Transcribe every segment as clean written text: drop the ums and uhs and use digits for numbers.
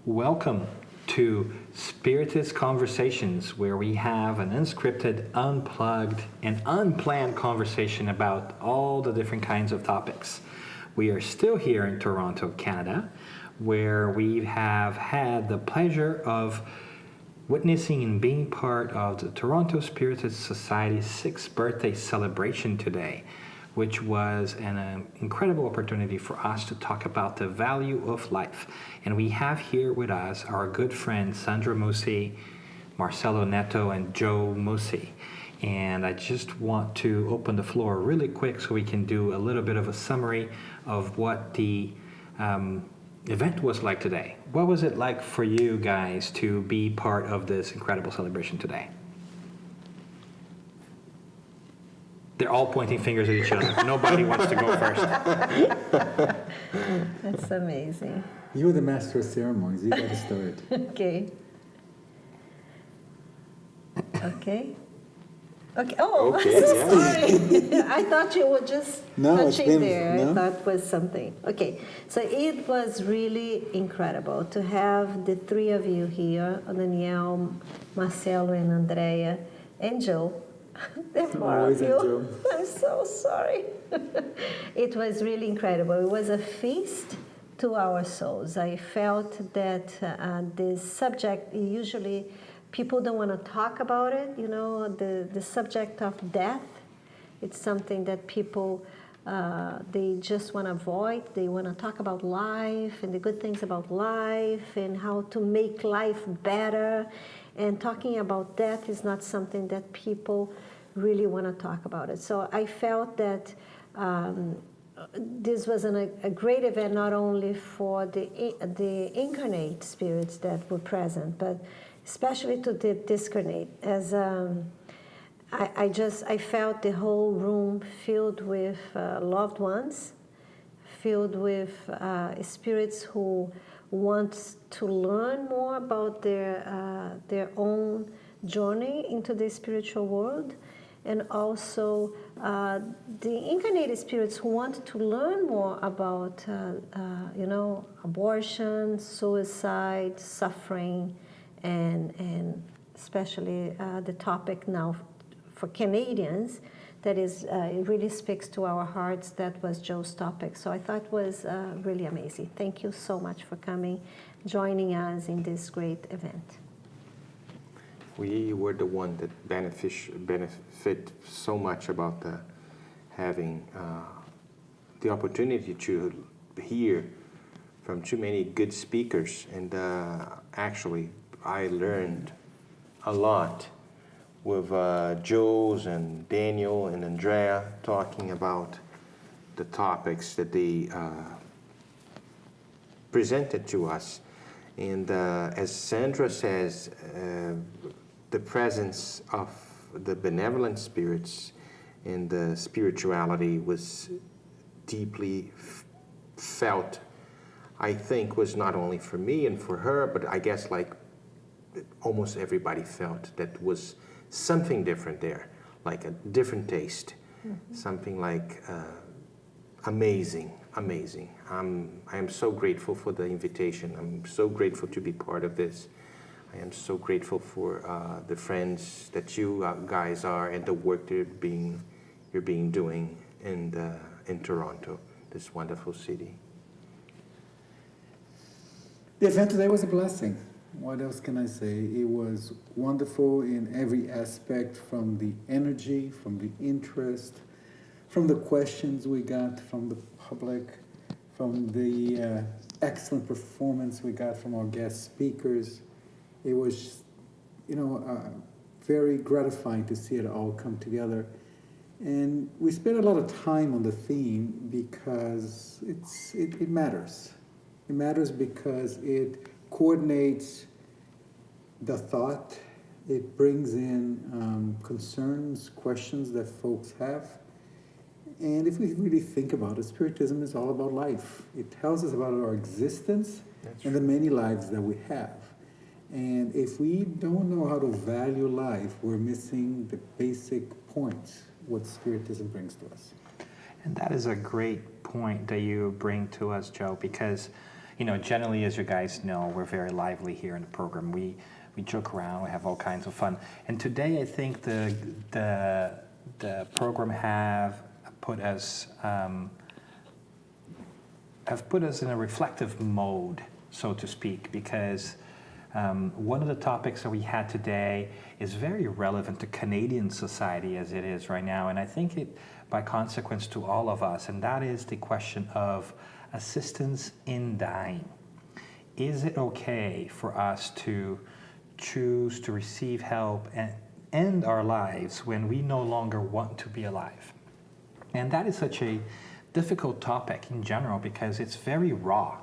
Welcome to Spiritist Conversations, where we have an unscripted, unplugged, and unplanned conversation about all the different kinds of topics. We are still here in Toronto, Canada, where we have had the pleasure of witnessing and being part of the Toronto Spiritist Society's 6th birthday celebration today, which was an incredible opportunity for us to talk about the value of life. And we have here with us our good friends Sandra Mussi, Marcelo Netto, and Joe Mussi. And I just want to open the floor really quick so we can do a little bit of a summary of what the event was like today. What was it like for you guys to be part of this incredible celebration today? They're all pointing fingers at each other. Nobody wants to go first. That's amazing. You're the master of ceremonies. You got to start. Okay. Okay. Okay. Oh, Okay, I'm so yeah. sorry. I thought you were just touching there. I thought it was something. Okay. So it was really incredible to have the three of you here, Daniel, Marcelo, and Andrea, and Joe. The four Always of a you. Joe. I'm so sorry. It was really incredible. It was a feast to our souls. I felt that this subject, usually people don't want to talk about it, you know, the subject of death. It's something that people, they just want to avoid. They want to talk about life and the good things about life and how to make life better. And talking about death is not something that people really want to talk about it. So I felt that this was a great event, not only for the incarnate spirits that were present, but especially to the discarnate. As I felt the whole room filled with loved ones, filled with spirits who want to learn more about their own journey into the spiritual world, and also the incarnated spirits who want to learn more about, abortion, suicide, suffering, and especially the topic now for Canadians that is, it really speaks to our hearts. That was Joe's topic. So I thought it was really amazing. Thank you so much for coming, joining us in this great event. We were the one that benefit so much about having the opportunity to hear from too many good speakers. And actually, I learned a lot with Joe's and Daniel and Andrea talking about the topics that they presented to us. And as Sandra says, the presence of the benevolent spirits and the spirituality was deeply felt, I think, was not only for me and for her, but I guess like almost everybody felt that was something different there, like a different taste, something like amazing. I am so grateful for the invitation. I'm so grateful to be part of this. I am so grateful for the friends that you guys are and the work you're being doing in Toronto, this wonderful city. The event today was a blessing. What else can I say? It was wonderful in every aspect, from the energy, from the interest, from the questions we got from the public, from the excellent performance we got from our guest speakers. It was, very gratifying to see it all come together. And we spent a lot of time on the theme because it matters. It matters because it coordinates the thought. It brings in concerns, questions that folks have. And if we really think about it, Spiritism is all about life. It tells us about our existence and the many lives that we have. And if we don't know how to value life, we're missing the basic points, what Spiritism brings to us. And that is a great point that you bring to us, Joe, because generally, as you guys know, we're very lively here in the program. We joke around, we have all kinds of fun. And today, I think the program have put us in a reflective mode, so to speak, because one of the topics that we had today is very relevant to Canadian society as it is right now, and I think it, by consequence, to all of us, and that is the question of assistance in dying. Is it okay for us to choose to receive help and end our lives when we no longer want to be alive? And that is such a difficult topic in general because it's very raw.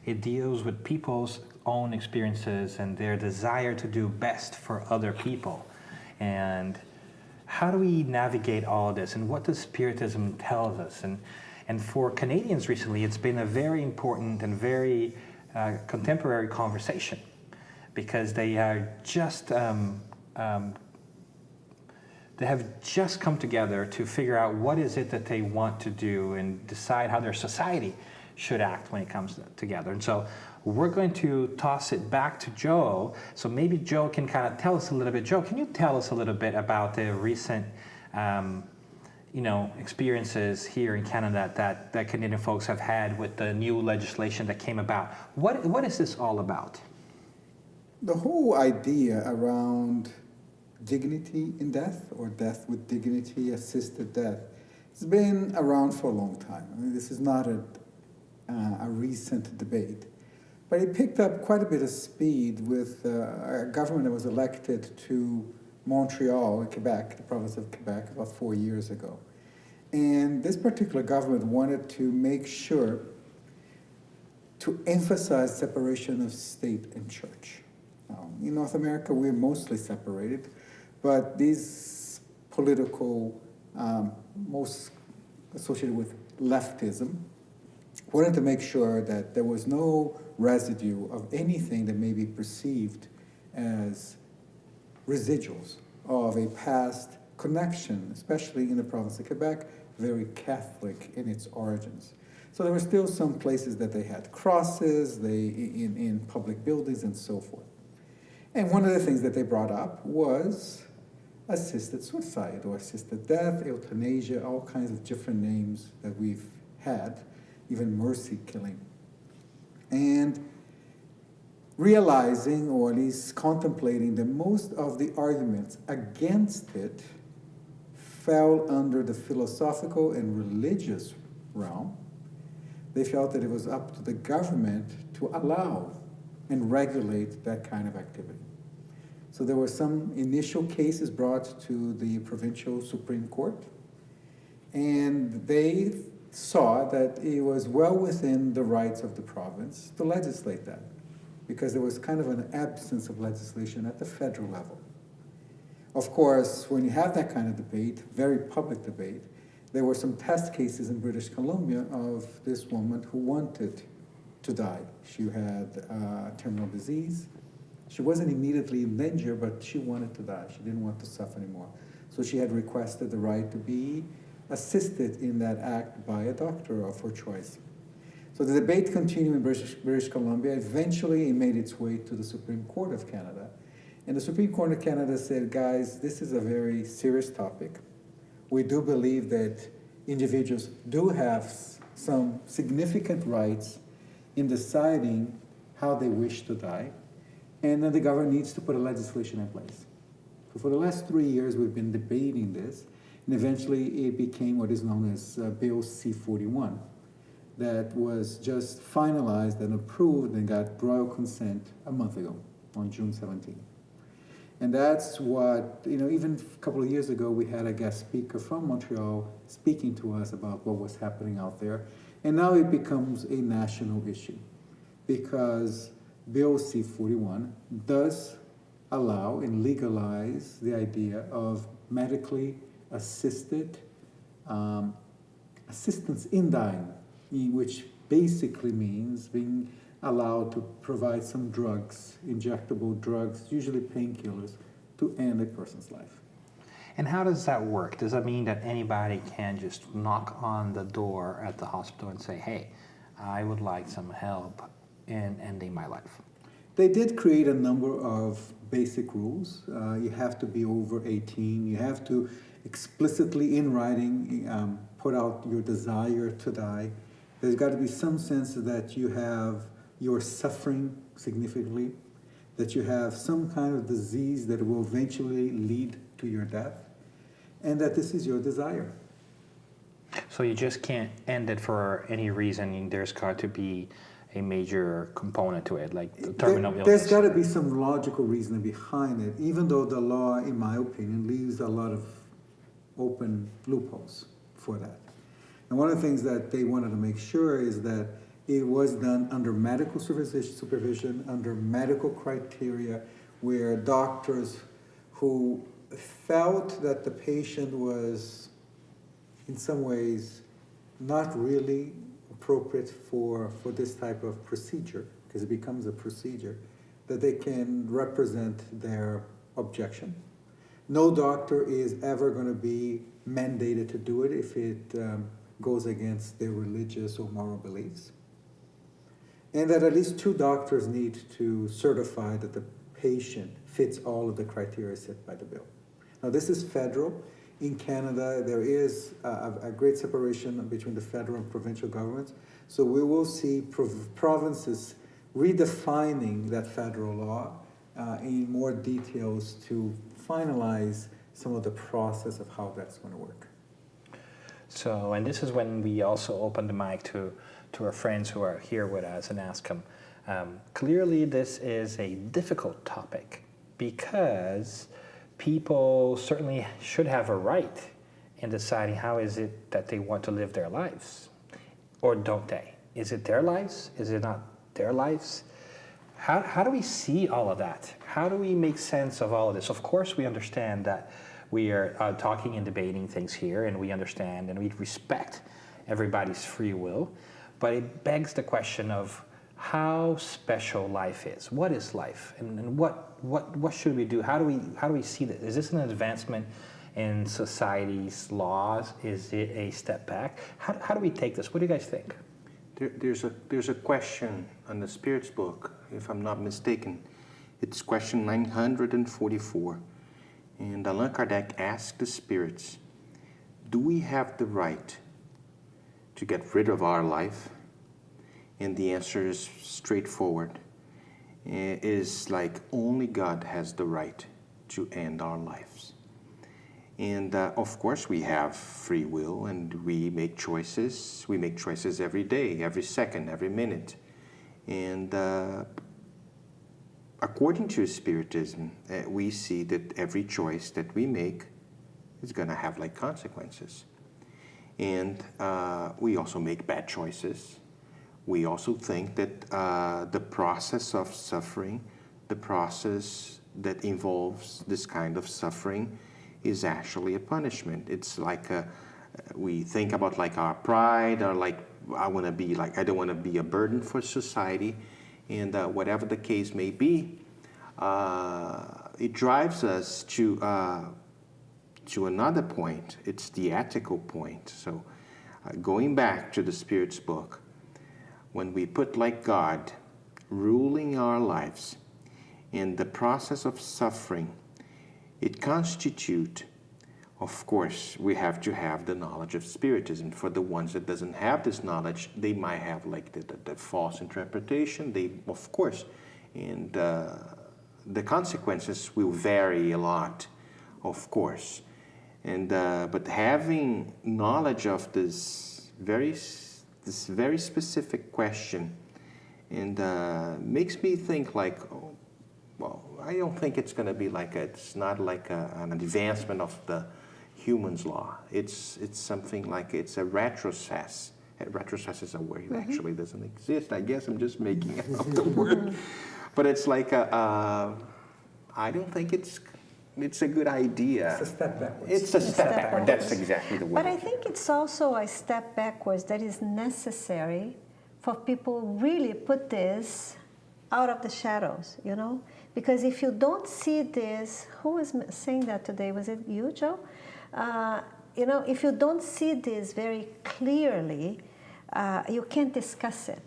It deals with people's own experiences and their desire to do best for other people. And how do we navigate all this? And what does Spiritism tell us? And for Canadians recently, it's been a very important and very contemporary conversation because they are just they have just come together to figure out what is it that they want to do and decide how their society should act when it comes together. And so we're going to toss it back to Joe. So maybe Joe can kind of tell us a little bit. Joe, can you tell us a little bit about the recent experiences here in Canada that Canadian folks have had with the new legislation that came about? What is this all about? The whole idea around dignity in death, or death with dignity, assisted death, has been around for a long time. I mean, this is not a recent debate, but it picked up quite a bit of speed with a government that was elected to Montreal, Quebec, the province of Quebec, about 4 years ago. And this particular government wanted to make sure to emphasize separation of state and church. Now, in North America, we're mostly separated, but these political, most associated with leftism, wanted to make sure that there was no residue of anything that may be perceived as residuals of a past connection, especially in the province of Quebec, very Catholic in its origins. So there were still some places that they had crosses, in public buildings and so forth. And one of the things that they brought up was assisted suicide or assisted death, euthanasia, all kinds of different names that we've had, even mercy killing. And realizing, or at least contemplating, that most of the arguments against it fell under the philosophical and religious realm, they felt that it was up to the government to allow and regulate that kind of activity. So there were some initial cases brought to the provincial Supreme Court, and they saw that it was well within the rights of the province to legislate that, because there was kind of an absence of legislation at the federal level. Of course, when you have that kind of debate, very public debate, there were some test cases in British Columbia of this woman who wanted to die. She had terminal disease. She wasn't immediately in danger, but she wanted to die. She didn't want to suffer anymore. So she had requested the right to be assisted in that act by a doctor of her choice. So the debate continued in British Columbia. Eventually, it made its way to the Supreme Court of Canada. And the Supreme Court of Canada said, guys, this is a very serious topic. We do believe that individuals do have some significant rights in deciding how they wish to die, and then the government needs to put a legislation in place. So for the last 3 years, we've been debating this, and eventually it became what is known as Bill C-41, that was just finalized and approved and got royal consent a month ago, on June 17th. And that's what, even a couple of years ago, we had a guest speaker from Montreal speaking to us about what was happening out there. And now it becomes a national issue, because Bill C-41 does allow and legalize the idea of medically assisted assistance in dying, which basically means being allowed to provide some drugs, injectable drugs, usually painkillers, to end a person's life. And how does that work? Does that mean that anybody can just knock on the door at the hospital and say, hey, I would like some help in ending my life? They did create a number of basic rules. You have to be over 18. You have to explicitly in writing put out your desire to die. There's got to be some sense that you're suffering significantly, that you have some kind of disease that will eventually lead to your death, and that this is your desire. So you just can't end it for any reason. There's got to be a major component to it, like the terminal illness. There's got to be some logical reasoning behind it, even though the law, in my opinion, leaves a lot of open loopholes for that. And one of the things that they wanted to make sure is that it was done under medical supervision, under medical criteria, where doctors who felt that the patient was, in some ways, not really appropriate for this type of procedure, because it becomes a procedure, that they can represent their objection. No doctor is ever going to be mandated to do it if it goes against their religious or moral beliefs. And that at least 2 doctors need to certify that the patient fits all of the criteria set by the bill. Now, this is federal. In Canada, there is a great separation between the federal and provincial governments. So we will see provinces redefining that federal law in more details to finalize some of the process of how that's going to work. So, and this is when we also open the mic to our friends who are here with us and ask them, clearly this is a difficult topic because people certainly should have a right in deciding how is it that they want to live their lives, or don't they? Is it their lives? Is it not their lives? How do we see all of that? How do we make sense of all of this? Of course, we understand that we are talking and debating things here, and we understand and we respect everybody's free will, but it begs the question of how special life is. What is life, and what should we do? How do we see this? Is this an advancement in society's laws? Is it a step back? How do we take this? What do you guys think? There's a question on the Spirit's book, if I'm not mistaken. It's question 944. And Allan Kardec asked the spirits, do we have the right to get rid of our life? And the answer is straightforward. It is like only God has the right to end our lives. And of course we have free will and we make choices. We make choices every day, every second, every minute. And according to Spiritism, we see that every choice that we make is going to have like consequences. And we also make bad choices. We also think that the process of suffering, the process that involves this kind of suffering, is actually a punishment. It's like we think about like our pride, or like I don't want to be a burden for society, and whatever the case may be, it drives us to another point. It's the ethical point. So going back to the Spirit's book, when we put like God ruling our lives in the process of suffering, it constitutes, of course, we have to have the knowledge of Spiritism. For the ones that doesn't have this knowledge, they might have like the false interpretation. Of course, and the consequences will vary a lot, of course. And but having knowledge of this very specific question, and makes me think like, oh, well, I don't think it's going to be like it's not like an advancement of the human's law. It's something like it's a retrocess. Retrocess is a word that actually doesn't exist. I guess I'm just making up the word. But it's like I don't think it's a good idea. It's a step backwards. It's a step backward. That's exactly the word. But I think it's also a step backwards that is necessary for people really put this out of the shadows, you know? Because if you don't see this, who was saying that today? Was it you, Joe? You know, if you don't see this very clearly, you can't discuss it.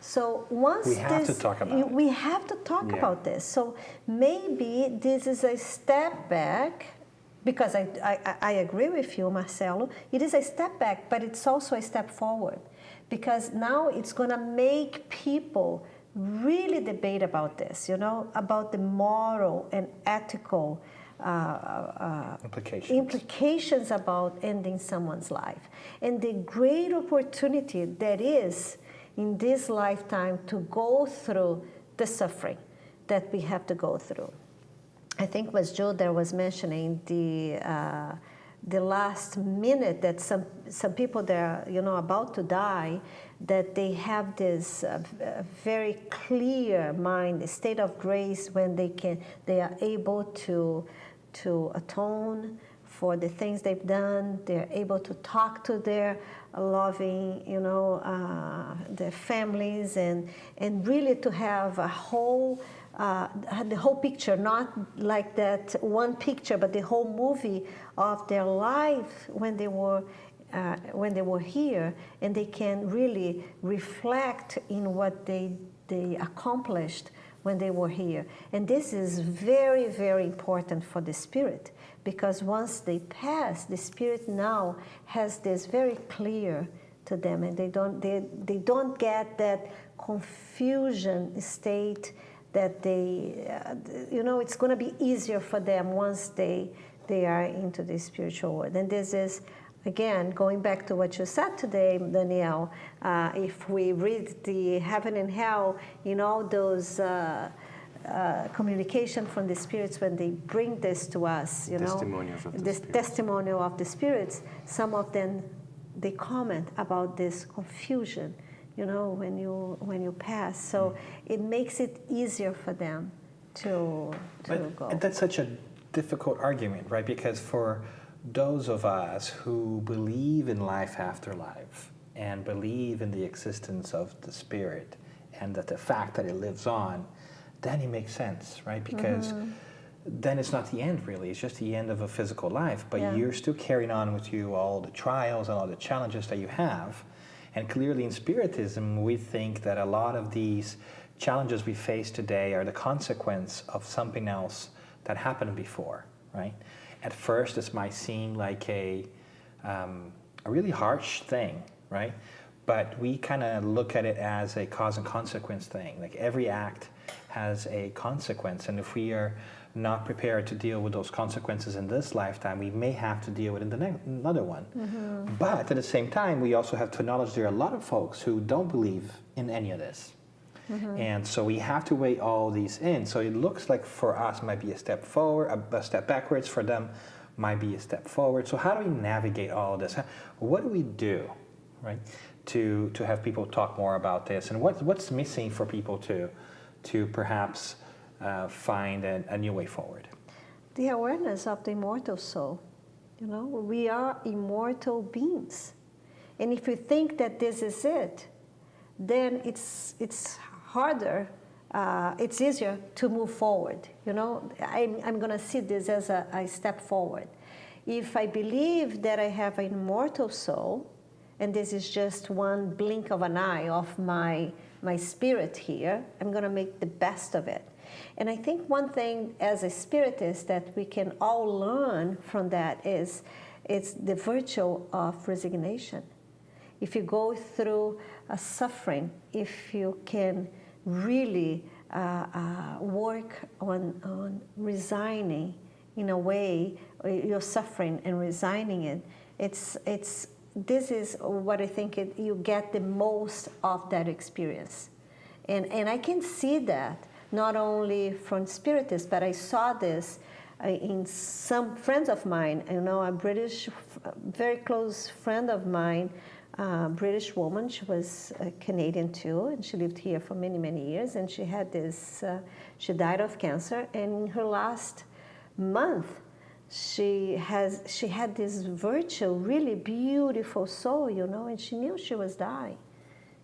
So once We have to talk about it. we have to talk Yeah. about this. So maybe this is a step back, because I agree with you, Marcelo. It is a step back, but it's also a step forward, because now it's going to make people really debate about this, you know, about the moral and ethical implications about ending someone's life, and the great opportunity that is in this lifetime to go through the suffering that we have to go through. I think it was Joe that was mentioning the last minute that some people that are, you know, about to die, that they have this very clear mind, a state of grace, when they are able to atone for the things they've done. They're able to talk to their loving, you know, their families, and really to have a whole the whole picture, not like that one picture, but the whole movie of their life when they were here, and they can really reflect in what they accomplished when they were here. And this is very, very important for the spirit, because once they pass, the spirit now has this very clear to them, and they don't get that confusion state that they, you know, it's going to be easier for them once they are into the spiritual world. And this is, again, going back to what you said today, Daniel, if we read the heaven and hell, you know, those communication from the spirits when they bring this to us, you know, this testimonial of the spirits, some of them, they comment about this confusion, you know, when you pass. So it makes it easier for them to go. And that's such a difficult argument, right? Because for those of us who believe in life after life and believe in the existence of the spirit and that the fact that it lives on, then it makes sense, right? Because then it's not the end, really. It's just the end of a physical life, but you're still carrying on with you all the trials and all the challenges that you have. And clearly in Spiritism, we think that a lot of these challenges we face today are the consequence of something else that happened before, right? At first, this might seem like a really harsh thing, right? But we kind of look at it as a cause and consequence thing. Like every act has a consequence, and if we are not prepared to deal with those consequences in this lifetime, we may have to deal with it in another one. But at the same time, we also have to acknowledge there are a lot of folks who don't believe in any of this. And so we have to weigh all these in. So it looks like for us might be a step forward, a step backwards. For them might be a step forward. So how do we navigate all of this? What do we do, right, to have people talk more about this? And what's missing for people to perhaps find a new way forward? The awareness of the immortal soul. You know, we are immortal beings. And if you think that this is it, then it's harder, it's easier to move forward. You know, I'm going to see this as a step forward. If I believe that I have an immortal soul, and this is just one blink of an eye of my spirit here, I'm going to make the best of it. And I think one thing as a spiritist that we can all learn from that is it's the virtue of resignation. If you go through a suffering, if you can really work on resigning in a way, your suffering and resigning it, this is what I think you get the most of that experience. And I can see that not only from Spiritists, but I saw this in some friends of mine. You know, a British, very close friend of mine, British woman. She was a Canadian too, and she lived here for many, many years. And she had this, she died of cancer. And in her last month, she had this virtual, really beautiful soul, you know, and she knew she was dying.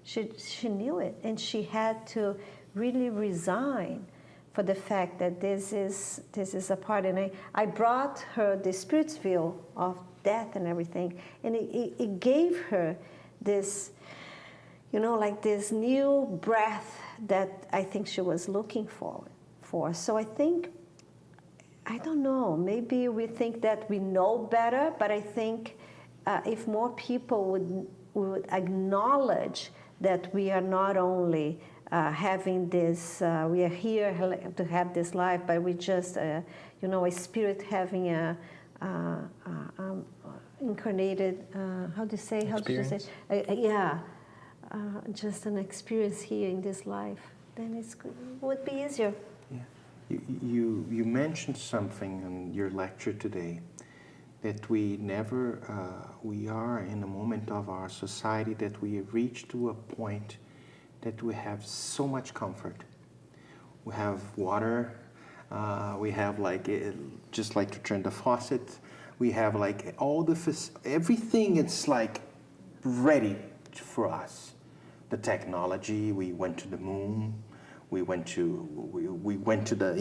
She knew it, and she had to really resign for the fact that this is a part. And I brought her the spirit's view of death and everything, and it gave her this, like this new breath that I think she was looking for. So I think, I don't know, maybe we think that we know better, but I think if more people would acknowledge that we are not only having this, we are here to have this life, but we just, a spirit having a incarnated, how do you say? Just an experience here in this life, then it would be easier. Yeah. You mentioned something in your lecture today, that we are in a moment of our society that we have reached to a point that we have so much comfort. We have water, we have just like to turn the faucet, we have everything is ready for us. The technology, we went to the moon, we went to the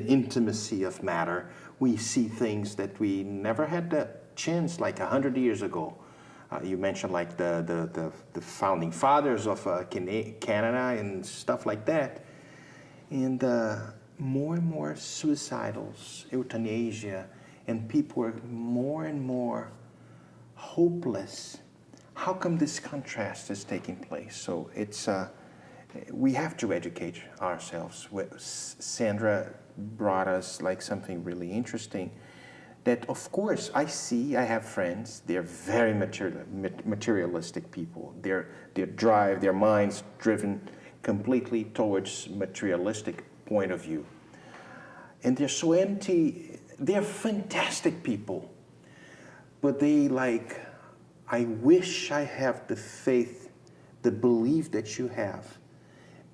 intimacy of matter. We see things that we never had the chance 100 years ago. You mentioned the founding fathers of Canada and stuff like that. And more and more suicidals, euthanasia, and people are more and more hopeless. How come this contrast is taking place? So it's we have to educate ourselves. Sandra brought us like something really interesting. That of course I have friends. They're very materialistic people. Their minds driven completely towards materialistic point of view, and they're so empty. They're fantastic people, but I wish I have the faith, the belief that you have,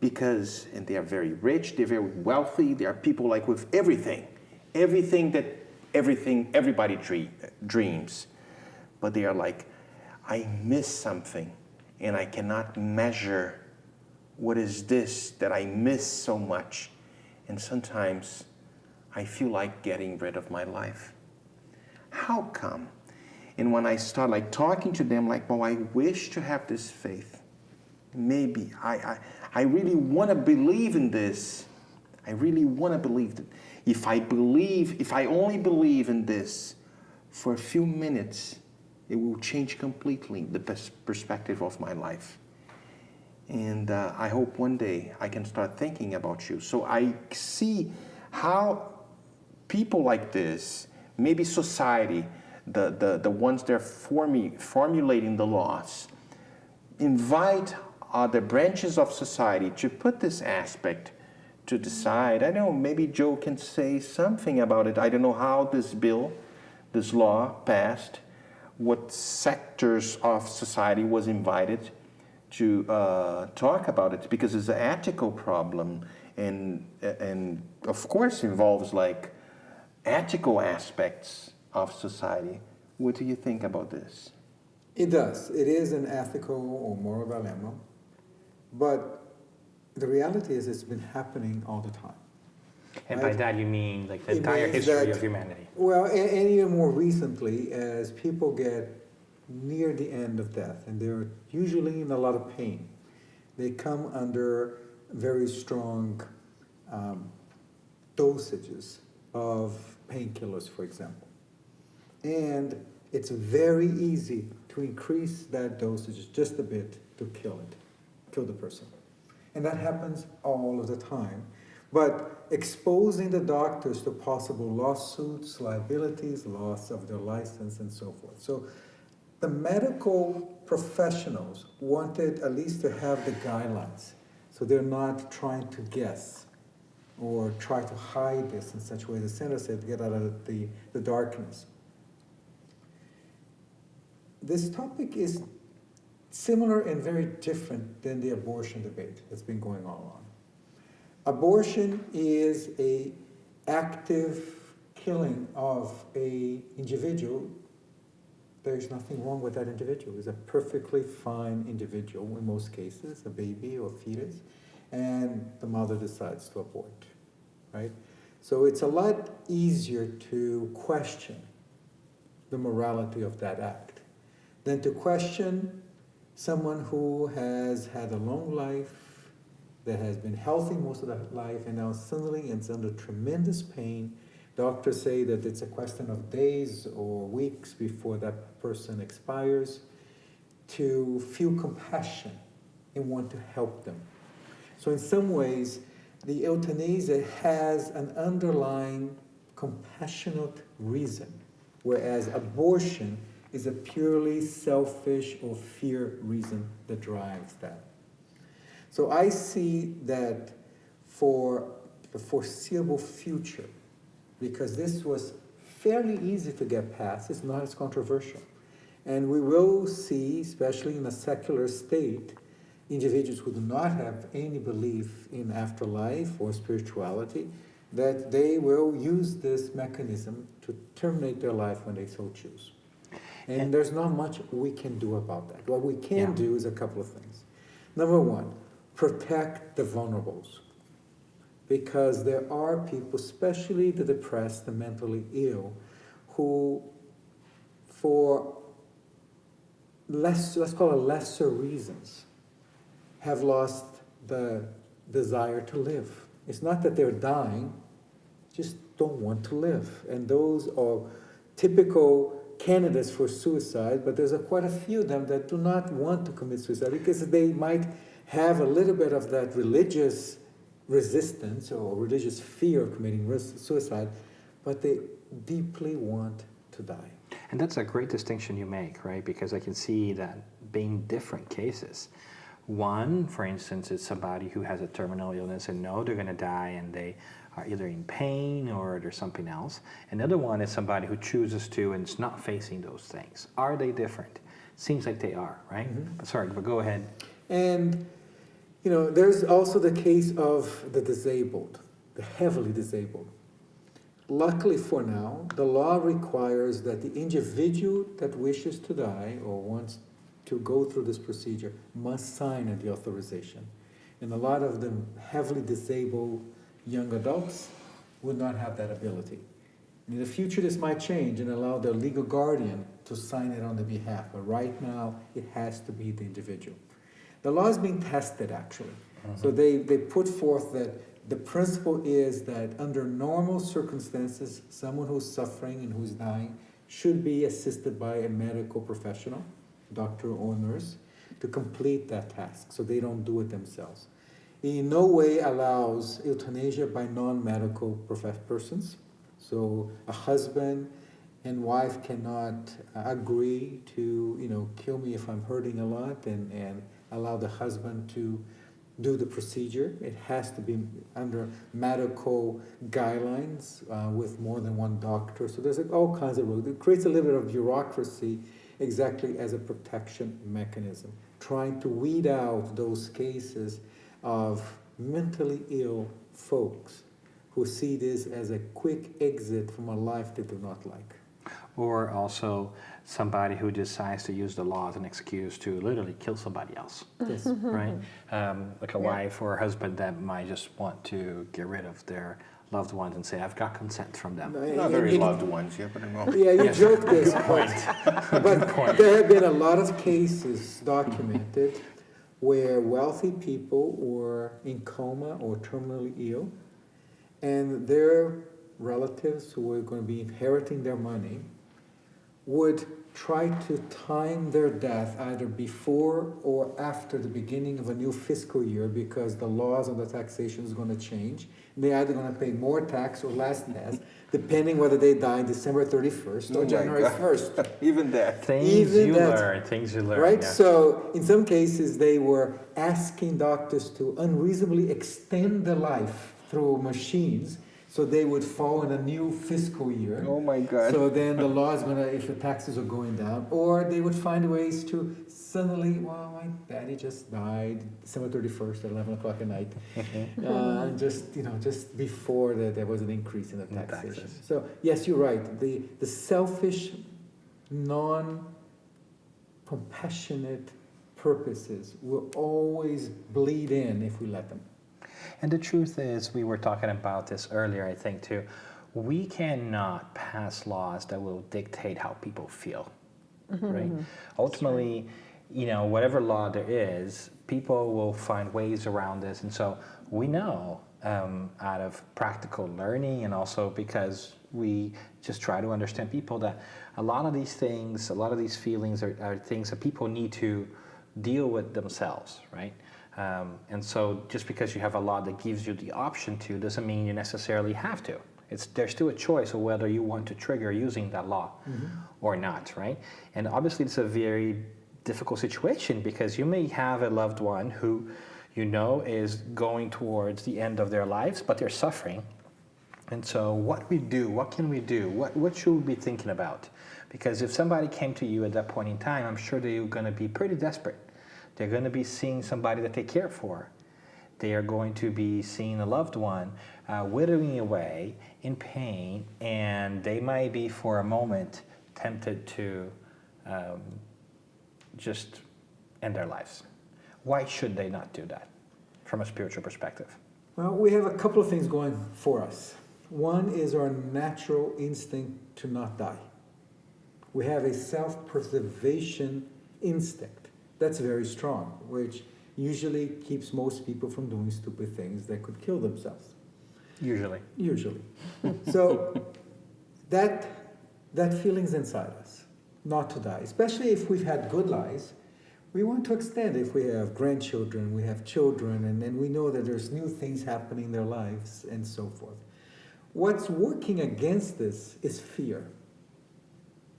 and they are very rich, they're very wealthy, they are people with everything everybody dreams, but they are I miss something, and I cannot measure what is this that I miss so much, and sometimes I feel like getting rid of my life. How come? And when I start talking to them, I wish to have this faith. Maybe I really want to believe in this. I really want to believe that if I only believe in this for a few minutes, it will change completely the perspective of my life. And I hope one day I can start thinking about you. So I see how people like this, maybe society, the ones that are formulating the laws, invite other branches of society to put this aspect to decide. I don't know, maybe Joe can say something about it. I don't know how this law passed, what sectors of society was invited to talk about it, because it's an ethical problem, and of course involves ethical aspects of society. What do you think about this? It does. It is an ethical or moral dilemma, but the reality is it's been happening all the time. And right? by that you mean the entire history of humanity. Well, and even more recently, as people get near the end of death, and they're usually in a lot of pain, they come under very strong dosages of painkillers, for example. And it's very easy to increase that dosage just a bit to kill the person. And that happens all of the time. But exposing the doctors to possible lawsuits, liabilities, loss of their license, and so forth. So the medical professionals wanted at least to have the guidelines, so they're not trying to guess or try to hide this in such a way, as Sandra said, to get out of the darkness. This topic is similar and very different than the abortion debate that's been going on. Abortion is an active killing of an individual. There's nothing wrong with that individual. It's a perfectly fine individual in most cases, a baby or fetus, and the mother decides to abort, right? So it's a lot easier to question the morality of that act than to question someone who has had a long life, that has been healthy most of their life, and now suddenly it's under tremendous pain. Doctors say that it's a question of days or weeks before that person expires, to feel compassion and want to help them. So in some ways, the euthanasia has an underlying compassionate reason, whereas abortion is a purely selfish or fear reason that drives that. So I see that for the foreseeable future, because this was fairly easy to get passed, it's not as controversial. And we will see, especially in a secular state, individuals who do not have any belief in afterlife or spirituality, that they will use this mechanism to terminate their life when they so choose. And there's not much we can do about that. What we can do is a couple of things. Number one, protect the vulnerables. Because there are people, especially the depressed, the mentally ill, who for let's call it lesser reasons, have lost the desire to live. It's not that they're dying, just don't want to live. And those are typical candidates for suicide, but there's quite a few of them that do not want to commit suicide because they might have a little bit of that religious resistance or religious fear of committing suicide, but they deeply want to die. And that's a great distinction you make, right? Because I can see that being different cases. One, for instance, is somebody who has a terminal illness and know they're going to die and they are either in pain or there's something else. Another one is somebody who chooses to and is not facing those things. Are they different? Seems like they are, right? Mm-hmm. Sorry, but go ahead. And, you know, there's also the case of the disabled, the heavily disabled. Luckily for now, the law requires that the individual that wishes to die or wants to go through this procedure must sign the authorization. And a lot of the heavily disabled young adults would not have that ability. In the future, this might change and allow their legal guardian to sign it on their behalf. But right now, it has to be the individual. The law is being tested, actually. Mm-hmm. So they put forth that the principle is that under normal circumstances, someone who's suffering and who's dying should be assisted by a medical professional, doctor or nurse, to complete that task, so they don't do it themselves. In no way allows euthanasia by non-medical persons. So a husband and wife cannot agree to, kill me if I'm hurting a lot and allow the husband to do the procedure. It has to be under medical guidelines with more than one doctor. So there's all kinds of rules. It creates a little bit of bureaucracy exactly as a protection mechanism, trying to weed out those cases of mentally ill folks who see this as a quick exit from a life they do not like. Or also somebody who decides to use the law as an excuse to literally kill somebody else. Yes. Right? Like a wife or a husband that might just want to get rid of their loved ones and say, I've got consent from them. Not very loved ones, yeah, but you joke this, but there have been a lot of cases documented where wealthy people were in coma or terminally ill, and their relatives who were going to be inheriting their money would try to time their death either before or after the beginning of a new fiscal year because the laws on the taxation is going to change. They're either going to pay more tax or less tax, depending whether they die December 31st or January 1st. Even that. Things you learn. Right? Yeah. So in some cases, they were asking doctors to unreasonably extend the life through machines so they would fall in a new fiscal year. Oh my God. So then the law is going to, if the taxes are going down, or they would find ways to suddenly, well, my daddy just died December 31st at 11 o'clock at night. Just before there was an increase in the taxation. So yes, you're right. The selfish, non-compassionate purposes will always bleed in if we let them. And the truth is, we were talking about this earlier, I think, too. We cannot pass laws that will dictate how people feel, right? Ultimately, whatever law there is, people will find ways around this. And so we know out of practical learning, and also because we just try to understand people, that a lot of these things, a lot of these feelings are things that people need to deal with themselves, right? And so just because you have a law that gives you the option to doesn't mean you necessarily have to. There's still a choice of whether you want to trigger using that law or not, right? And obviously it's a very difficult situation, because you may have a loved one who is going towards the end of their lives, but they're suffering. And so what can we do? What should we be thinking about? Because if somebody came to you at that point in time, I'm sure they're going to be pretty desperate. They're going to be seeing somebody that they care for. They are going to be seeing a loved one withering away in pain, and they might be for a moment tempted to just end their lives. Why should they not do that from a spiritual perspective? Well, we have a couple of things going for us. One is our natural instinct to not die. We have a self-preservation instinct that's very strong, which usually keeps most people from doing stupid things that could kill themselves. Usually. So that feeling's inside us, not to die. Especially if we've had good lives, we want to extend. If we have grandchildren, we have children, and then we know that there's new things happening in their lives and so forth. What's working against this is fear.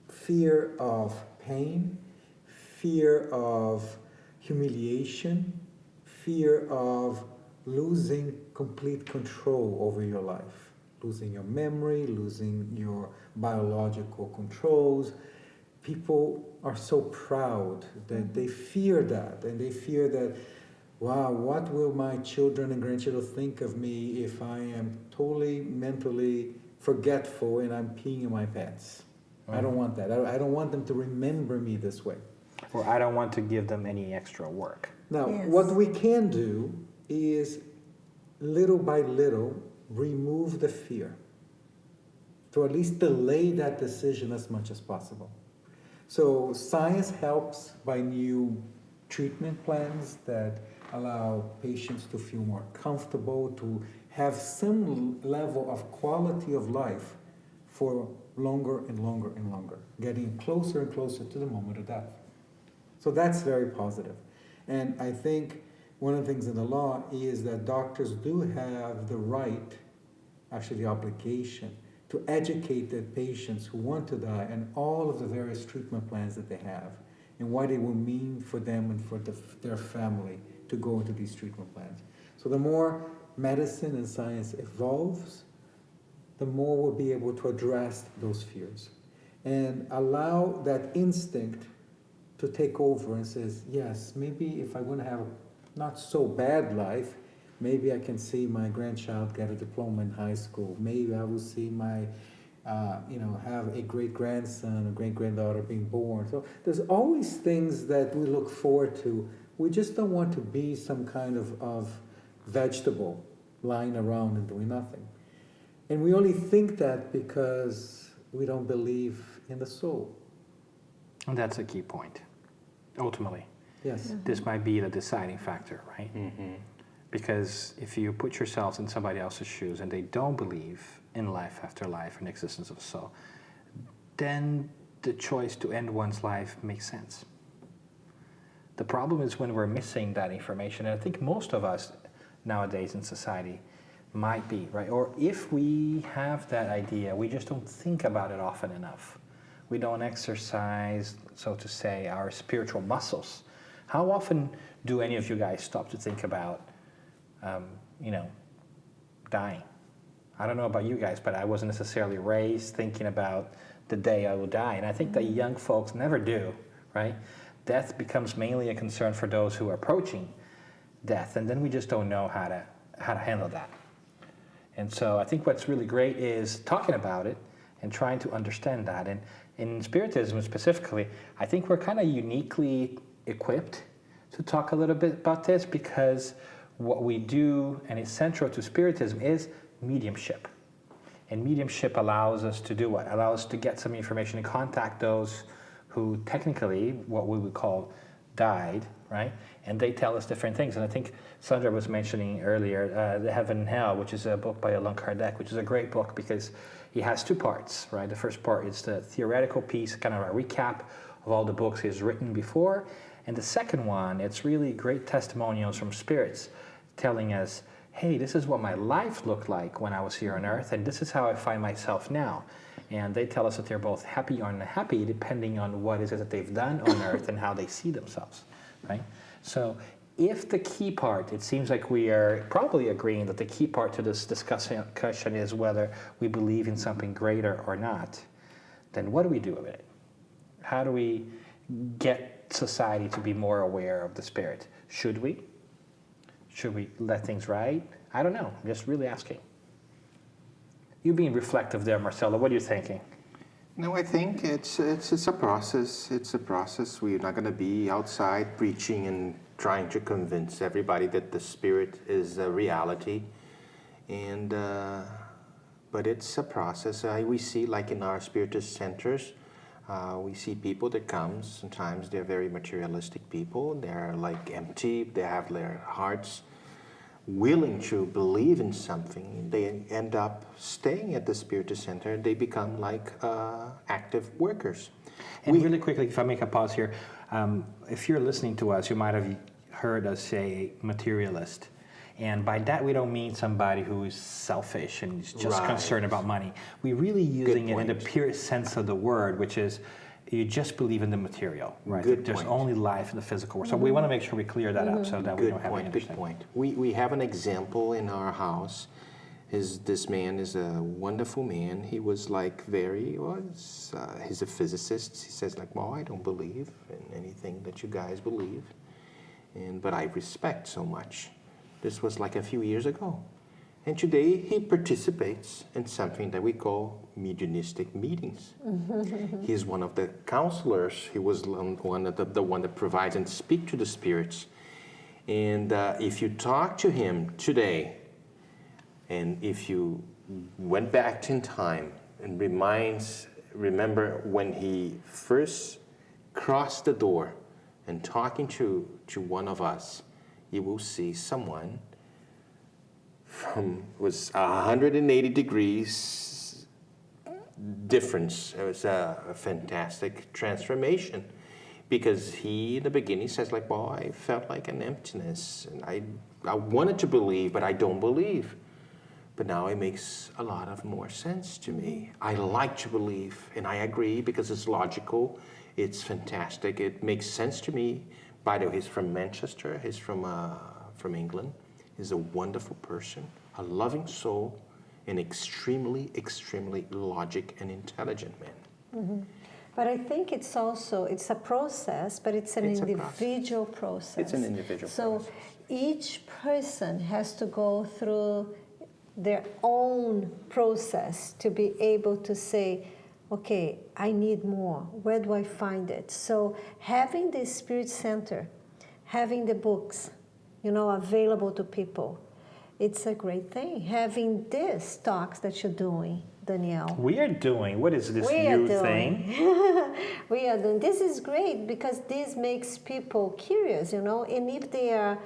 Fear of pain, fear of humiliation, fear of losing complete control over your life, losing your memory, losing your biological controls. People are so proud that they fear that, and they fear that, wow, what will my children and grandchildren think of me if I am totally mentally forgetful and I'm peeing in my pants? I don't want that. I don't want them to remember me this way. Or I don't want to give them any extra work. Now, Yes. what we can do is little by little remove the fear, to at least delay that decision as much as possible. So science helps by new treatment plans that allow patients to feel more comfortable, to have some level of quality of life for longer and longer and longer, getting closer and closer to the moment of death. So that's very positive. And I think one of the things in the law is that doctors do have the right, actually the obligation, to educate their patients who want to die and all of the various treatment plans that they have and what it will mean for them and for their family to go into these treatment plans. So the more medicine and science evolves, the more we'll be able to address those fears and allow that instinct to take over and says, yes, maybe if I want to have a not so bad life, maybe I can see my grandchild get a diploma in high school. Maybe I will see my, have a great-grandson or great-granddaughter being born. So there's always things that we look forward to. We just don't want to be some kind of vegetable lying around and doing nothing. And we only think that because we don't believe in the soul. And that's a key point, ultimately. Yes. This might be the deciding factor, right? Because if you put yourselves in somebody else's shoes and they don't believe in life after life and the existence of a soul, then the choice to end one's life makes sense. The problem is when we're missing that information, and I think most of us nowadays in society might be, right? Or if we have that idea, we just don't think about it often enough. We don't exercise, so to say, our spiritual muscles. How often do any of you guys stop to think about, dying? I don't know about you guys, but I wasn't necessarily raised thinking about the day I will die. And I think that young folks never do, right? Death becomes mainly a concern for those who are approaching death, and then we just don't know how to handle that. And so I think what's really great is talking about it and trying to understand that. And in Spiritism specifically, I think we're kind of uniquely equipped to talk a little bit about this, because what we do, and it's central to Spiritism, is mediumship. And mediumship allows us to do what? Allows us to get some information and contact those who technically, what we would call died, right? And they tell us different things. And I think Sandra was mentioning earlier The Heaven and Hell, which is a book by Allan Kardec, which is a great book because he has two parts, right? The first part is the theoretical piece, kind of a recap of all the books he's written before. And the second one, it's really great testimonials from spirits telling us, hey, this is what my life looked like when I was here on earth, and this is how I find myself now. And they tell us that they're both happy or unhappy depending on what is it that they've done on earth and how they see themselves, right? So if the key part, it seems like we are probably agreeing that the key part to this discussion is whether we believe in something greater or not, then what do we do with it? How do we get society to be more aware of the spirit? Should we? Should we let things ride? I don't know. I'm just really asking. You being reflective there, Marcelo, what are you thinking? No, I think it's a process. It's a process. We're not going to be outside preaching and trying to convince everybody that the spirit is a reality. And but it's a process. We see, like in our Spiritist centers, we see people that come. Sometimes they're very materialistic people. They're like empty. They have their hearts willing to believe in something. They end up staying at the Spiritist center. They become like active workers. And really quickly, if I make a pause here, if you're listening to us, you might have heard us say materialist. And by that, we don't mean somebody who is selfish and is just concerned about money. We're really using it in the purest sense of the word, which is you just believe in the material, right? There's only life in the physical world. So we want to make sure we clear that up so that we don't have any Good point. We have an example in our house. This man is a wonderful man. He was like he's a physicist. He says like, well, I don't believe in anything that you guys believe, but I respect so much. This was like a few years ago. And today he participates in something that we call mediumistic meetings. He's one of the counselors. He was the one that provides and speaks to the spirits. And if you talk to him today, and if you went back in time and remember when he first crossed the door and talking to one of us, you will see someone was 180 degrees difference. It was a fantastic transformation because he, in the beginning, says like, well, I felt like an emptiness and I wanted to believe, but I don't believe. But now it makes a lot of more sense to me. I like to believe, and I agree because it's logical. It's fantastic. It makes sense to me. By the way, he's from Manchester. He's from England. He's a wonderful person, a loving soul, an extremely, extremely logic and intelligent man. But I think it's a process, but it's an individual process. It's an individual process. So each person has to go through their own process to be able to say, okay, I need more. Where do I find it? So having the Spirit Center, having the books, available to people, it's a great thing. Having these talks that you're doing, Daniel. We are doing. What is this new thing? We are doing. This is great because this makes people curious, and if they are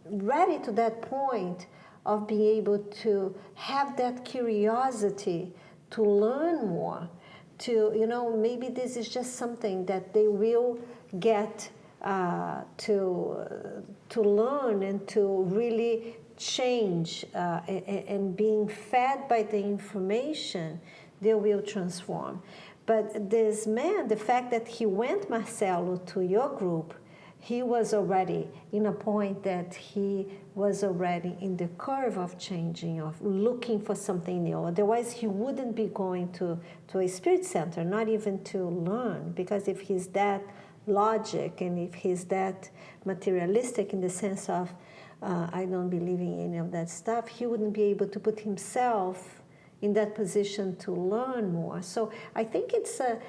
ready to that point of being able to have that curiosity to learn more, to, maybe this is just something that they will get to learn and to really change and being fed by the information, they will transform. But this man, the fact that he went, Marcelo, to your group, he was already in a point that he was already in the curve of changing, of looking for something new. Otherwise, he wouldn't be going to a spirit center, not even to learn, because if he's that logic and if he's that materialistic in the sense of I don't believe in any of that stuff, he wouldn't be able to put himself in that position to learn more. So I think it's a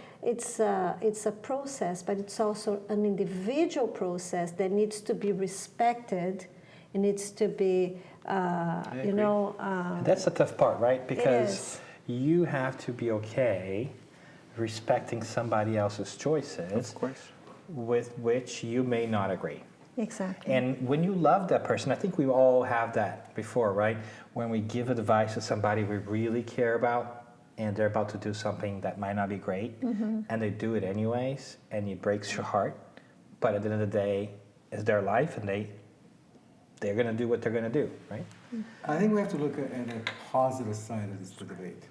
process, but it's also an individual process that needs to be respected. It needs to be, that's the tough part, right? Because you have to be okay respecting somebody else's choices. Of course. with which you may not agree. Exactly. And when you love that person, I think we all have that before, right? When we give advice to somebody we really care about and they're about to do something that might not be great, and they do it anyways, and it breaks your heart. But at the end of the day, it's their life, and they're going to do what they're going to do, right? I think we have to look at a positive side of this debate.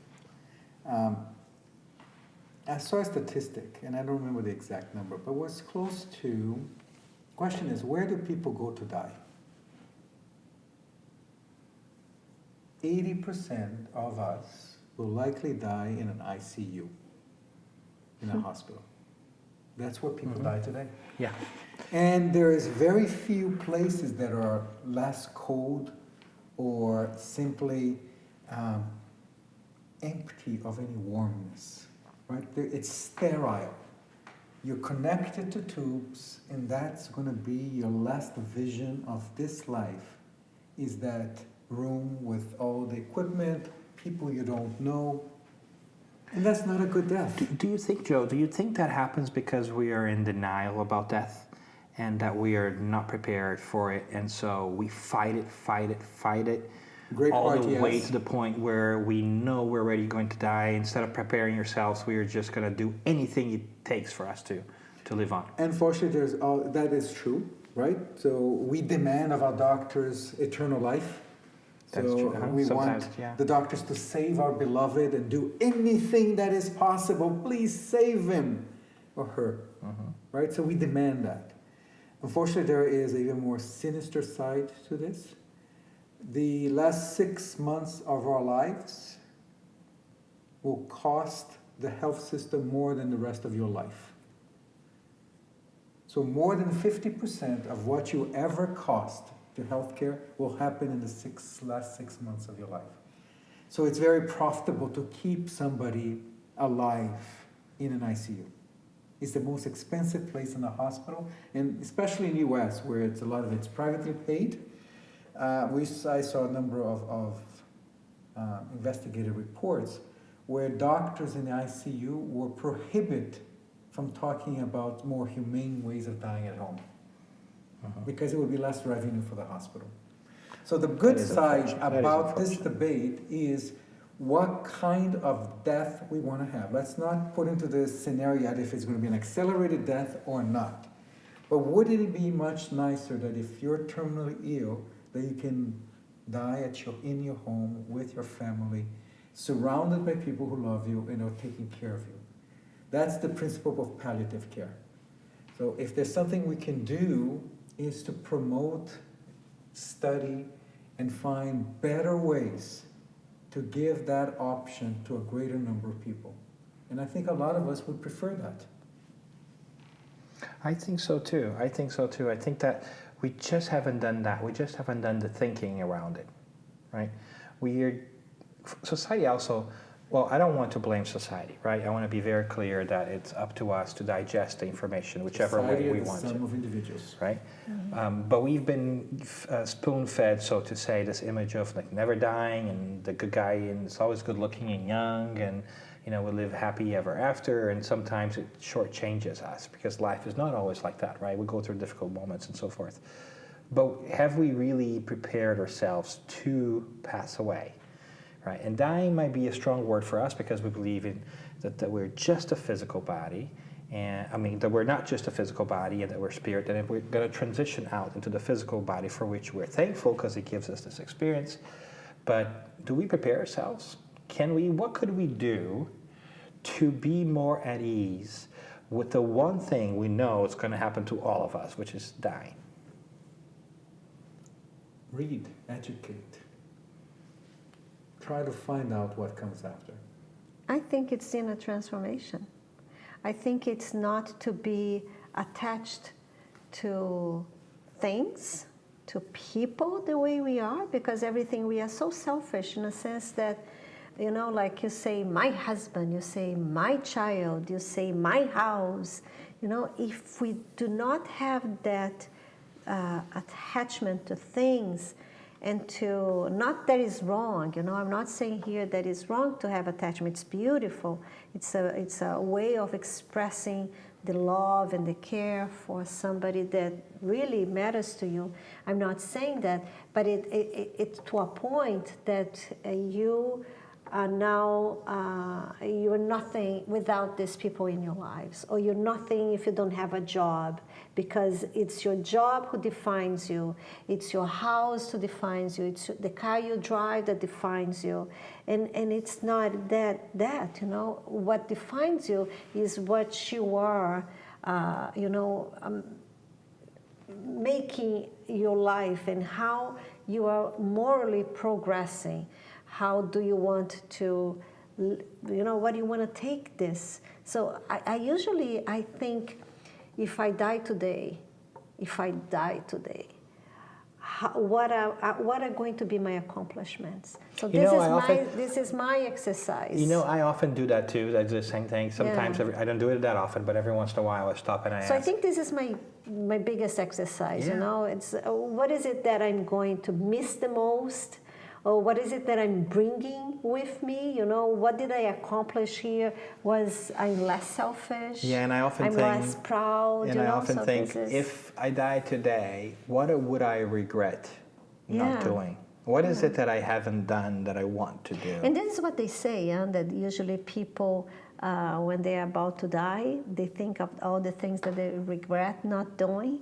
I saw a statistic, and I don't remember the exact number, but was close to. Question is, where do people go to die? 80% of us will likely die in an ICU, in a hospital. That's where people die today. Yeah. And there is very few places that are less cold or simply empty of any warmness, right? It's sterile. You're connected to tubes, and that's going to be your last vision of this life, is that room with all the equipment, people you don't know, and that's not a good death. Do you think, Joe, do you think that happens because we are in denial about death and that we are not prepared for it, and so we fight it, Great all part, the yes. way to the point where we know we're already going to die? Instead of preparing ourselves, we are just going to do anything it takes for us to live on. Unfortunately, that is true, right? So we demand of our doctors eternal life. That's So true. we want Sometimes, yeah. the doctors to save our beloved and do anything that is possible. Please save him or her, right? So we demand that. Unfortunately, there is an even more sinister side to this. The last 6 months of our lives will cost the health system more than the rest of your life. So more than 50% of what you ever cost to healthcare will happen in the last 6 months of your life. So it's very profitable to keep somebody alive in an ICU. It's the most expensive place in a hospital, and especially in the US, where a lot of it's privately paid. I saw a number of investigative reports where doctors in the ICU were prohibited from talking about more humane ways of dying at home, because it would be less revenue for the hospital. So the good side about this debate is what kind of death we want to have. Let's not put into this scenario yet if it's going to be an accelerated death or not. But wouldn't it be much nicer that if you're terminally ill, that you can die in your home with your family, surrounded by people who love you and are taking care of you? That's the principle of palliative care. So if there's something we can do, is to promote, study, and find better ways to give that option to a greater number of people. And I think a lot of us would prefer that. I think so too. I think that we just haven't done that. We just haven't done the thinking around it, right? Society also, well, I don't want to blame society, right? I want to be very clear that it's up to us to digest the information whichever way we want to. Society is the sum of individuals. Right? But we've been spoon-fed, so to say, this image of like never dying and the good guy, and it's always good looking and young, and we live happy ever after, and sometimes it shortchanges us because life is not always like that, right? We go through difficult moments and so forth. But have we really prepared ourselves to pass away? Right? And dying might be a strong word for us because we believe that we're just a physical body, and that we're not just a physical body, and that we're spirit, and we're going to transition out into the physical body, for which we're thankful because it gives us this experience. But do we prepare ourselves? What could we do to be more at ease with the one thing we know is going to happen to all of us, which is dying? Read, educate. Try to find out what comes after. I think it's in a transformation. I think it's not to be attached to things, to people the way we are, because we are so selfish in a sense that, like you say, my husband, you say, my child, you say, my house. If we do not have that attachment to things, and to, not that is wrong, I'm not saying here that it's wrong to have attachment. It's beautiful. It's a way of expressing the love and the care for somebody that really matters to you. I'm not saying that, but it's to a point that you are now, you're nothing without these people in your lives, or you're nothing if you don't have a job, because it's your job who defines you, it's your house who defines you, it's the car you drive that defines you, and it's not that, you know, what defines you is what you are, you know, making your life and how you are morally progressing. How do you want to, you know, what do you want to take this? So I usually think, if I die today, what are going to be my accomplishments? So this is my exercise. You know, I often do that too. I do the same thing. Sometimes I don't do it that often, but every once in a while I stop and I ask. So I think this is my biggest exercise. You know, it's what is it that I'm going to miss the most? Or what is it that I'm bringing with me? You know, what did I accomplish here? Was I less selfish? Yeah, and I often I'm think, less proud. And you know? I often so think, if I die today, what would I regret not doing? What is it that I haven't done that I want to do? And this is what they say, that usually people, when they're about to die, they think of all the things that they regret not doing.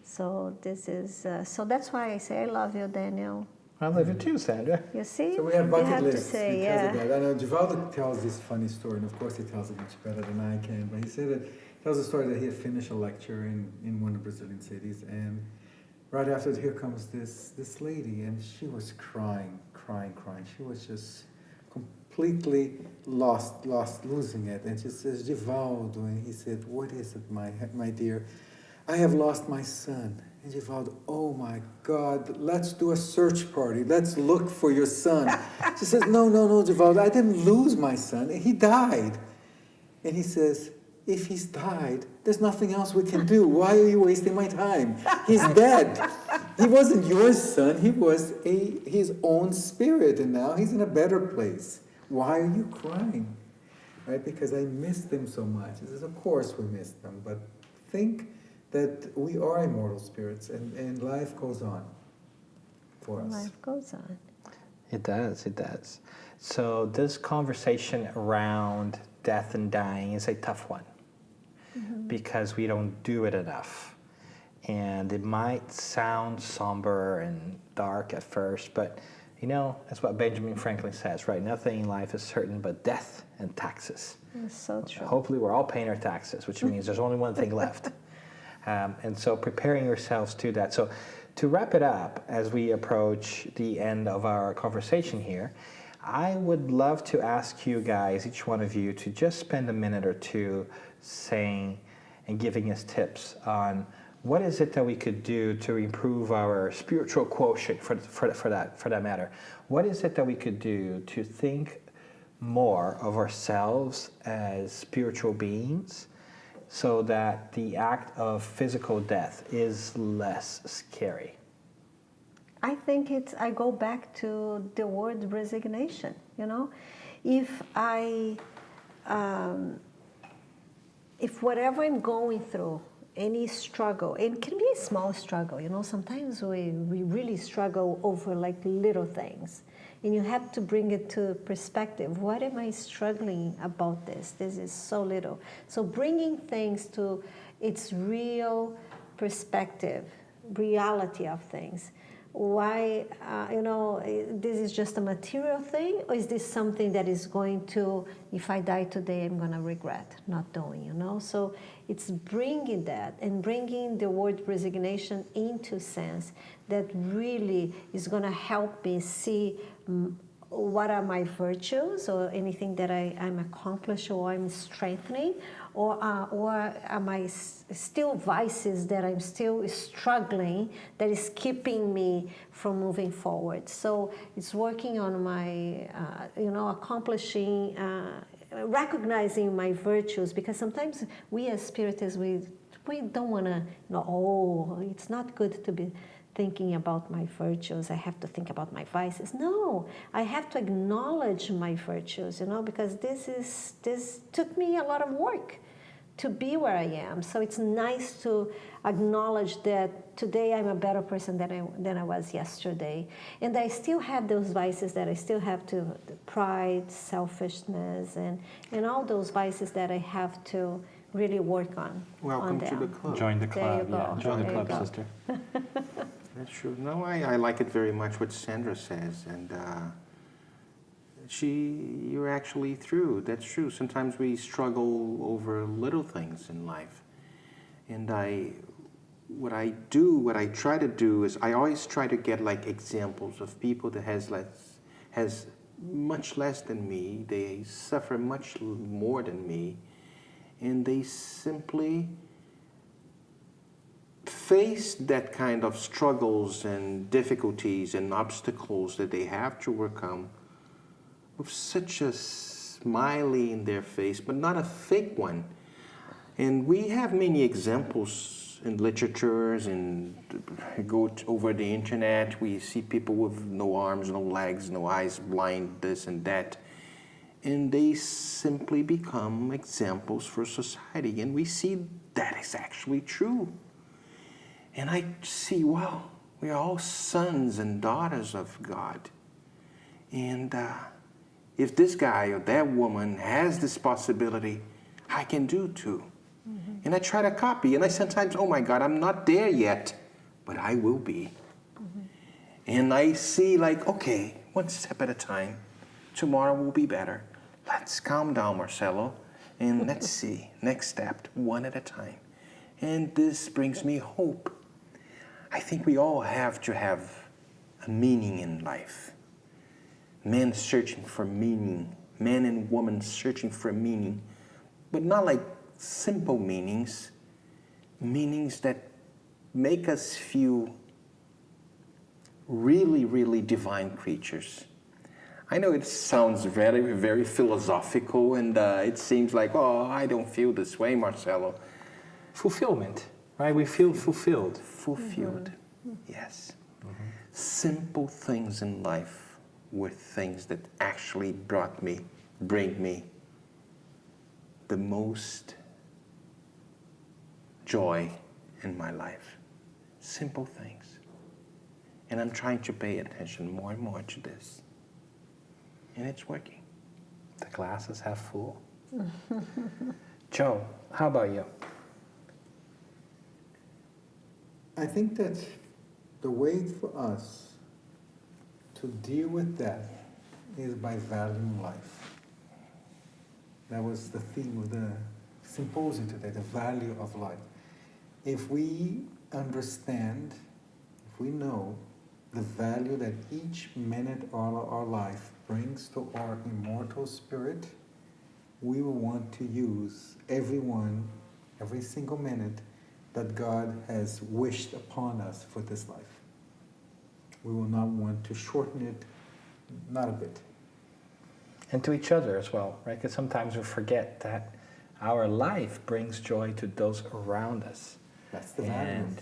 So this is, so that's why I say I love you, Daniel. I love you too, Sandra. You see? So we have bucket you have lists to say, because of that. I know Givaldo tells this funny story, and of course he tells it much better than I can, but he said tells a story that he had finished a lecture in one of the Brazilian cities, and right after here comes this lady, and she was crying. She was just completely losing it, and she says, Givaldo, and he said, what is it, my dear? I have lost my son. And Givaldo, oh my God, let's do a search party. Let's look for your son. She says, no, Givaldo, I didn't lose my son. He died. And he says, if he's died, there's nothing else we can do. Why are you wasting my time? He's dead. He wasn't your son. He was his own spirit, and now he's in a better place. Why are you crying? Right? Because I missed him so much. He says, of course we missed them, but think that we are immortal spirits, and life goes on for us. Life goes on. It does. So this conversation around death and dying is a tough one, because we don't do it enough. And it might sound somber and dark at first, but you know, that's what Benjamin Franklin says, right? Nothing in life is certain but death and taxes. That's so true. Hopefully we're all paying our taxes, which means there's only one thing left. And so preparing yourselves to that. So to wrap it up, as we approach the end of our conversation here, I would love to ask you guys, each one of you, to just spend a minute or two saying and giving us tips on what is it that we could do to improve our spiritual quotient, for that matter. What is it that we could do to think more of ourselves as spiritual beings, so that the act of physical death is less scary? I think I go back to the word resignation, you know. If whatever I'm going through, any struggle, it can be a small struggle, you know, sometimes we really struggle over like little things. And you have to bring it to perspective. What am I struggling about this? This is so little. So bringing things to its real perspective, reality of things. Why, you know, this is just a material thing, or is this something that is going to, if I die today, I'm going to regret not doing, you know? So it's bringing that and bringing the word resignation into sense that really is going to help me see what are my virtues, or anything that I'm accomplishing or I'm strengthening, or are my still vices that I'm still struggling, that is keeping me from moving forward. So it's working on my, you know, accomplishing, recognizing my virtues, because sometimes we as Spiritists, we don't want to know, oh, it's not good to be thinking about my virtues, I have to think about my vices. No, I have to acknowledge my virtues, you know, because this took me a lot of work to be where I am. So it's nice to acknowledge that today I'm a better person than I was yesterday. And I still have those vices that I still have to, pride, selfishness, and all those vices that I have to really work on. Welcome to them. the club. Join the There club, you yeah. go. Join the There you club, go. sister. That's true. No, I like it very much what Sandra says, and you're actually through. That's true. Sometimes we struggle over little things in life, and what I try to do is I always try to get like examples of people that has much less than me. They suffer much more than me, and they simply face that kind of struggles and difficulties and obstacles that they have to overcome with such a smiley in their face, but not a fake one. And we have many examples in literatures, and go over the internet, we see people with no arms, no legs, no eyes, blind, this and that. And they simply become examples for society. And we see that is actually true. And I see, wow, we are all sons and daughters of God. And if this guy or that woman has this possibility, I can do too. Mm-hmm. And I try to copy, and I sometimes, oh my God, I'm not there yet, but I will be. Mm-hmm. And I see like, okay, one step at a time. Tomorrow will be better. Let's calm down, Marcelo, and let's see, next step, one at a time. And this brings me hope. I think we all have to have a meaning in life. Men searching for meaning, man and woman searching for meaning, but not like simple meanings, meanings that make us feel really, really divine creatures. I know it sounds very, very philosophical, and it seems like, oh, I don't feel this way, Marcelo. Fulfillment, right? We feel fulfilled. Fulfilled, mm-hmm. yes. Mm-hmm. Simple things in life were things that actually bring me the most joy in my life. Simple things. And I'm trying to pay attention more and more to this. And it's working. The glass is half full. Joe, how about you? I think that the way for us to deal with that is by valuing life. That was the theme of the symposium today, the value of life. If we understand, if we know the value that each minute of our life brings to our immortal spirit, we will want to use every single minute that God has wished upon us for this life. We will not want to shorten it, not a bit. And to each other as well, right? Because sometimes we forget that our life brings joy to those around us. That's the value. And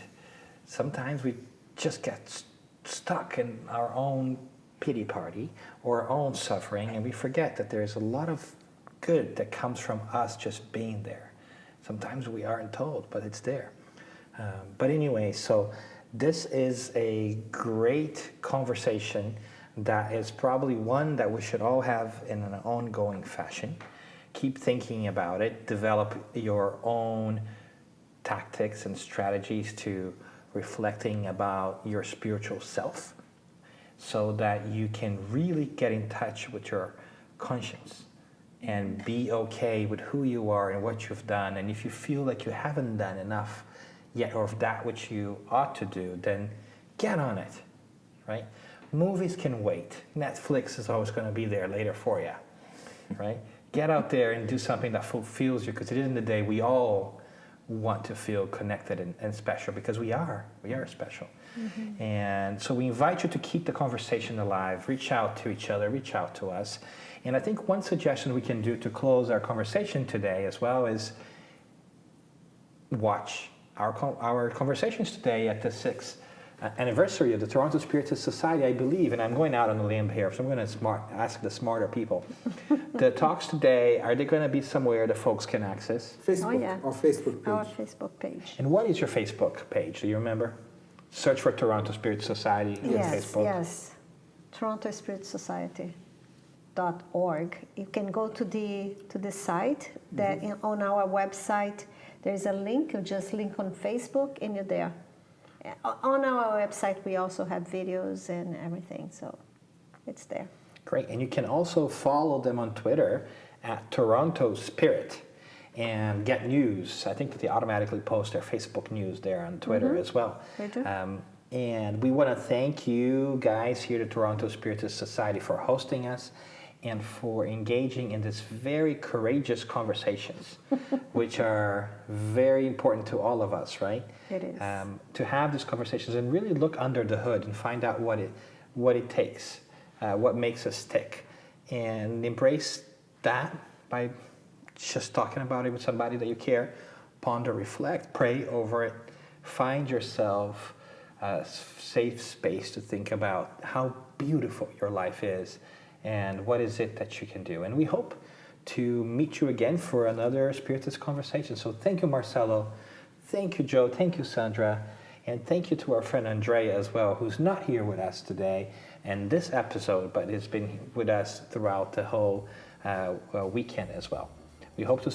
sometimes we just get stuck in our own pity party or our own suffering, and we forget that there's a lot of good that comes from us just being there. Sometimes we aren't told, but it's there. But anyway, so this is a great conversation that is probably one that we should all have in an ongoing fashion. Keep thinking about it, develop your own tactics and strategies to reflecting about your spiritual self so that you can really get in touch with your conscience and be okay with who you are and what you've done. And if you feel like you haven't done enough yet or of that which you ought to do, then get on it, right? Movies can wait. Netflix is always going to be there later for you, right? Get out there and do something that fulfills you, because at the end of the day, we all want to feel connected and special, because we are special. Mm-hmm. And so we invite you to keep the conversation alive, reach out to each other, reach out to us. And I think one suggestion we can do to close our conversation today as well is watch our conversations today at the 6 anniversary of the Toronto Spiritist Society, I believe, and I'm going out on a limb here, so I'm going to ask the smarter people. The talks today, are they going to be somewhere that folks can access? Facebook, yeah. our Facebook page. Our Facebook page. And what is your Facebook page? Do you remember? Search for Toronto Spirit Society on Facebook. Yes. TorontoSpiritSociety.org. You can go to the site. That on our website, there is a link. You just link on Facebook, and you're there. On our website, we also have videos and everything, so it's there. Great. And you can also follow them on Twitter at Toronto Spirit and get news. I think that they automatically post their Facebook news there on Twitter as well. They do. And we want to thank you guys here at Toronto Spiritist Society for hosting us and for engaging in this very courageous conversations, which are very important to all of us, right? It is. To have these conversations and really look under the hood and find out what it takes, what makes us tick, and embrace that by just talking about it with somebody that you care. Ponder, reflect, pray over it. Find yourself a safe space to think about how beautiful your life is and what is it that you can do. And we hope to meet you again for another Spiritist conversation. So thank you, Marcelo. Thank you, Joe. Thank you, Sandra. And thank you to our friend Andrea as well, who's not here with us today and this episode, but has been with us throughout the whole weekend as well. We hope to